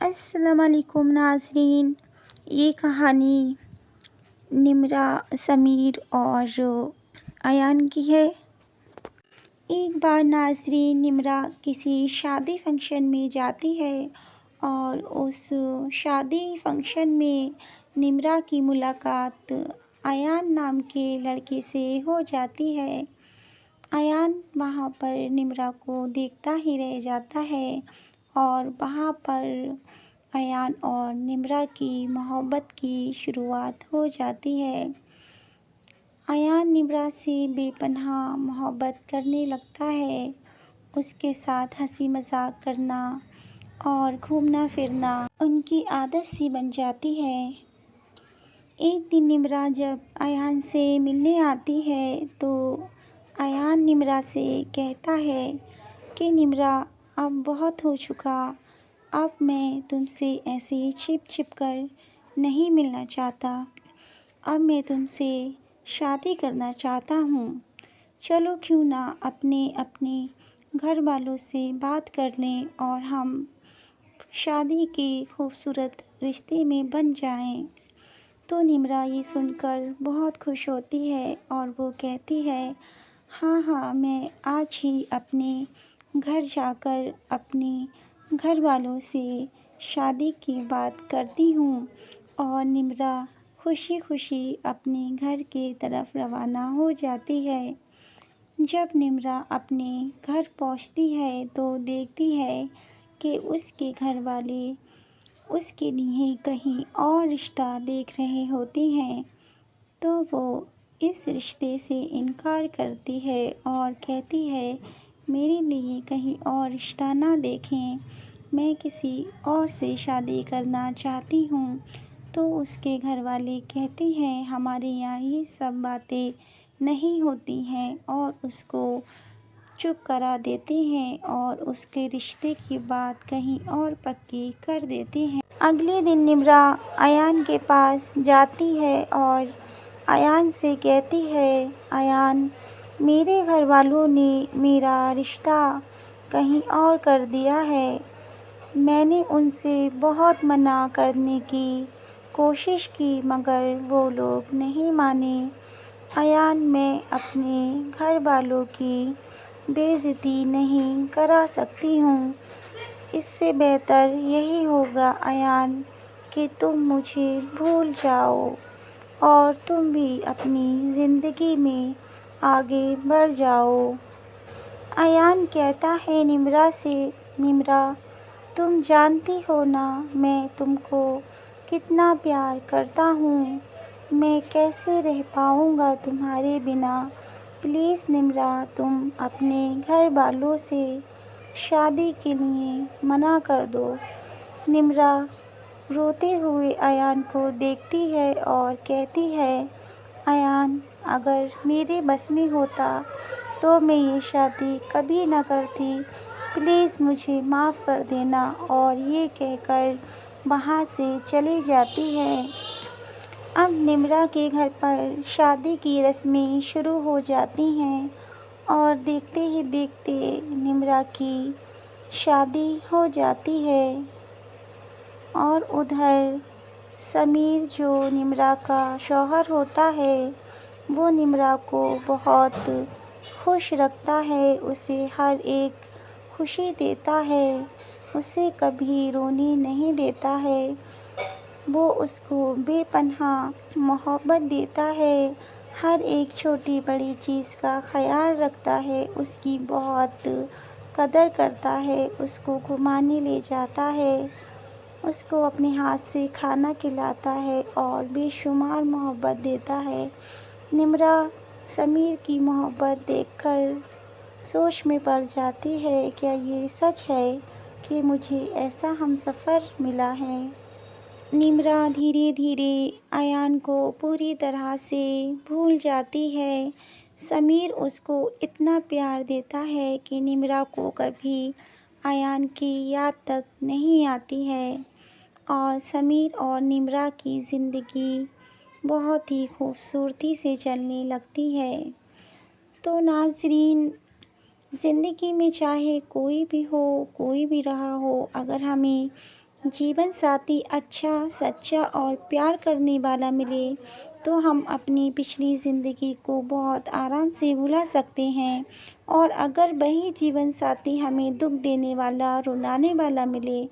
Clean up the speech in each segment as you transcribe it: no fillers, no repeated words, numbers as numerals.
अस्सलामुअलैकुम नाज़रीन। ये कहानी निम्रा, समीर और अयान की है। एक बार नाज़रीन, निम्रा किसी शादी फंक्शन में जाती है और उस शादी फंक्शन में निम्रा की मुलाकात अयान नाम के लड़के से हो जाती है। अयान वहाँ पर निम्रा को देखता ही रह जाता है और वहाँ पर अयान और निम्रा की मोहब्बत की शुरुआत हो जाती है। अयान निम्रा से बेपनाह मोहब्बत करने लगता है। उसके साथ हंसी मजाक करना और घूमना फिरना उनकी आदत सी बन जाती है। एक दिन निम्रा जब अयान से मिलने आती है तो अयान निम्रा से कहता है कि निम्रा, अब बहुत हो चुका, अब मैं तुमसे ऐसे छिप छिप कर नहीं मिलना चाहता। अब मैं तुमसे शादी करना चाहता हूँ। चलो क्यों ना अपने अपने घर वालों से बात कर लें और हम शादी के खूबसूरत रिश्ते में बन जाएं। तो निम्रा ये सुनकर बहुत खुश होती है और वो कहती है, हाँ हाँ, मैं आज ही अपने घर जाकर अपने घर वालों से शादी की बात करती हूँ। और निम्रा खुशी खुशी अपने घर की तरफ रवाना हो जाती है। जब निम्रा अपने घर पहुँचती है तो देखती है कि उसके घर वाले उसके लिए कहीं और रिश्ता देख रहे होते हैं। तो वो इस रिश्ते से इनकार करती है और कहती है, मेरे लिए कहीं और रिश्ता ना देखें, मैं किसी और से शादी करना चाहती हूँ। तो उसके घर वाले कहते हैं, हमारे यहाँ ये सब बातें नहीं होती हैं और उसको चुप करा देते हैं और उसके रिश्ते की बात कहीं और पक्की कर देते हैं। अगले दिन निम्रा अयान के पास जाती है और अयान से कहती है, अयान, मेरे घर वालों ने मेरा रिश्ता कहीं और कर दिया है। मैंने उनसे बहुत मना करने की कोशिश की मगर वो लोग नहीं माने। अयान, मैं अपने घर वालों की बेइज्जती नहीं करा सकती हूँ। इससे बेहतर यही होगा अयान कि तुम मुझे भूल जाओ और तुम भी अपनी ज़िंदगी में आगे बढ़ जाओ। अयान कहता है निम्रा से, निम्रा, तुम जानती हो ना मैं तुमको कितना प्यार करता हूँ। मैं कैसे रह पाऊँगा तुम्हारे बिना। प्लीज़ निम्रा, तुम अपने घर वालों से शादी के लिए मना कर दो। निम्रा रोते हुए अयान को देखती है और कहती है, अयान, अगर मेरे बस में होता तो मैं ये शादी कभी ना करती। प्लीज़ मुझे माफ़ कर देना। और ये कहकर वहाँ से चली जाती है। अब निम्रा के घर पर शादी की रस्में शुरू हो जाती हैं और देखते ही देखते निम्रा की शादी हो जाती है। और उधर समीर, जो निम्रा का शौहर होता है, वो निम्रा को बहुत खुश रखता है, उसे हर एक खुशी देता है, उसे कभी रोने नहीं देता है। वो उसको बेपनाह मोहब्बत देता है, हर एक छोटी बड़ी चीज़ का ख्याल रखता है, उसकी बहुत कदर करता है, उसको घुमाने ले जाता है, उसको अपने हाथ से खाना खिलाता है और बेशुमार मोहब्बत देता है। निम्रा समीर की मोहब्बत देखकर सोच में पड़ जाती है, क्या ये सच है कि मुझे ऐसा हमसफ़र मिला है। निम्रा धीरे धीरे अयान को पूरी तरह से भूल जाती है। समीर उसको इतना प्यार देता है कि निम्रा को कभी अयान की याद तक नहीं आती है और समीर और निम्रा की ज़िंदगी बहुत ही खूबसूरती से चलने लगती है। तो नाज़रीन, ज़िंदगी में चाहे कोई भी हो, कोई भी रहा हो, अगर हमें जीवन साथी अच्छा, सच्चा और प्यार करने वाला मिले तो हम अपनी पिछली ज़िंदगी को बहुत आराम से भुला सकते हैं। और अगर वही जीवन साथी हमें दुःख देने वाला, रुलाने वाला मिले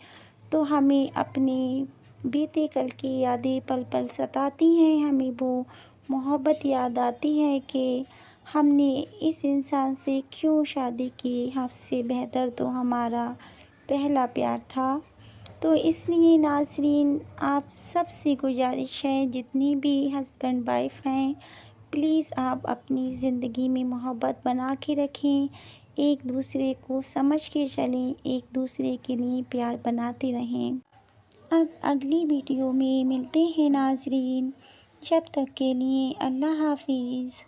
तो हमें अपने बीते कल की यादें पल-पल सताती हैं। हमें वो मोहब्बत याद आती है कि हमने इस इंसान से क्यों शादी की, हमसे बेहतर तो हमारा पहला प्यार था। तो इसलिए नाज़रीन, आप सबसे गुज़ारिश है, जितनी भी हस्बैंड वाइफ़ हैं, प्लीज़ आप अपनी ज़िंदगी में मोहब्बत बना के रखें, एक दूसरे को समझ के चलें, एक दूसरे के लिए प्यार बनाते रहें। अब अगली वीडियो में मिलते हैं नाज़रीन, जब तक के लिए अल्लाह हाफ़िज़।